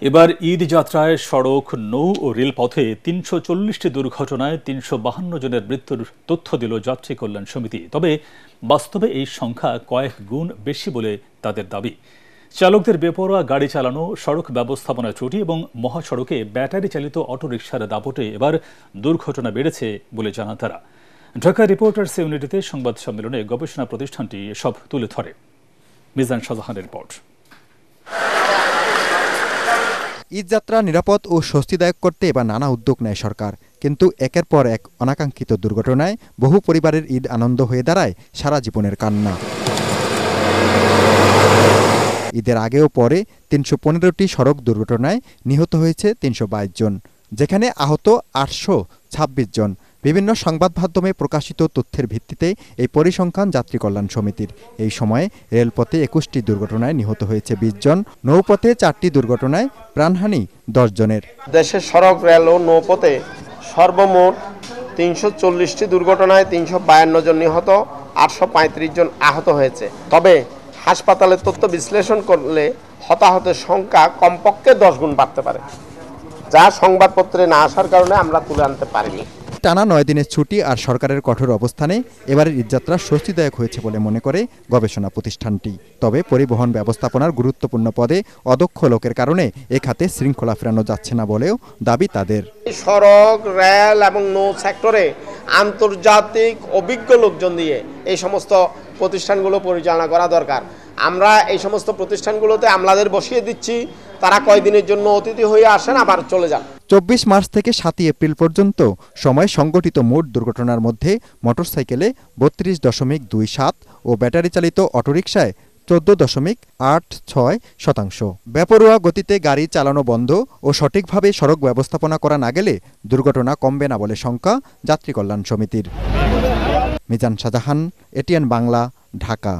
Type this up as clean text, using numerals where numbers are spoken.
এবার ঈদ যাত্রায় সড়ক, নৌ ও রেলপথে ৩৪০টি দুর্ঘটনায় ৩৫২ জনের মৃত্যুর তথ্য দিল যাত্রী কল্যাণ সমিতি। তবে বাস্তবে এই সংখ্যা কয়েক গুণ বেশি বলে তাদের দাবি। চালকদের বেপরোয়া গাড়ি চালানো, সড়ক ব্যবস্থাপনা ত্রুটি এবং মহাসড়কে ব্যাটারি চালিত অটোরিকশার দাপটে এবার দুর্ঘটনা বেড়েছে বলে জানান তারা। ঢাকা রিপোর্টার্স ইউনিটিতে সংবাদ সম্মেলনে গবেষণা প্রতিষ্ঠানটি এসব তুলে ধরে। মিজান শাহজাহানের রিপোর্ট। ঈদযাত্রা নিরাপদ ও স্বস্তিদায়ক করতে এবার নানা উদ্যোগ নেয় সরকার, কিন্তু একের পর এক অনাকাঙ্ক্ষিত দুর্ঘটনায় বহু পরিবারের ঈদ আনন্দ হয়ে দাঁড়ায় সারা জীবনের কান্না। ঈদের আগেও পরে ৩১৫টি সড়ক দুর্ঘটনায় নিহত হয়েছে ৩২২ জন, যেখানে আহত ৮২৬ জন। বিভিন্ন সংবাদ মাধ্যমে প্রকাশিত তথ্যের ভিত্তিতে এই পরিসংখ্যান যাত্রী কল্যাণ সমিতির। এই সময়ে রেলপথে ২১টি দুর্ঘটনায় নিহত হয়েছে ২০ জন, নৌপথে ৪টি দুর্ঘটনায় প্রাণহানি ১০ জনের। দেশের সড়ক, রেল ও নৌপথে সর্বমোট ৩৪০টি দুর্ঘটনায় ৩৫২ জন নিহত, ৮৩৫ জন আহত হয়েছে। তবে হাসপাতালের তথ্য বিশ্লেষণ করলে হতাহতের সংখ্যা কমপক্ষে ১০ গুণ বাড়তে পারে, যা সংবাদপত্রে না আসার কারণে আমরা তুলে আনতে পারিনি। টানা ৯ দিনের ছুটি আর সরকারের কঠোর অবস্থানে এবারের ঈদযাত্রা স্বস্তিদায়ক হয়েছে বলে মনে করে গবেষণা প্রতিষ্ঠানটি। তবে পরিবহন ব্যবস্থাপনার গুরুত্বপূর্ণ পদে অদক্ষ লোকের কারণে এ খাতে শৃঙ্খলা ফেরানো যাচ্ছে না বলেও দাবি তাদের। সড়ক, রেল এবং নৌ সেক্টরে আন্তর্জাতিক অভিজ্ঞ লোকজন দিয়ে এই সমস্ত প্রতিষ্ঠানগুলো পরিচালনা করা দরকার। আমরা এই সমস্ত প্রতিষ্ঠানগুলোতে আমলাদের বসিয়ে দিচ্ছি, তারা কয়দিনের জন্য অতিথি হয়ে আসেন, আবার চলে যান। ২৪ মার্চ থেকে ৭ এপ্রিল পর্যন্ত সময় সংগঠিত মোট দুর্ঘটনার মধ্যে মোটরসাইকেলে ৩২.27 ও ব্যাটারি চালিত অটোরিকশায় ১৪.৮৬%। বেপরোয়া গতিতে গাড়ি চালানো বন্ধ ও সঠিকভাবে সড়ক ব্যবস্থাপনা করা না গেলে দুর্ঘটনা কমবে না বলে শঙ্কা যাত্রী কল্যাণ সমিতির। মিজান শাহজাহান, এটিএন বাংলা, ঢাকা।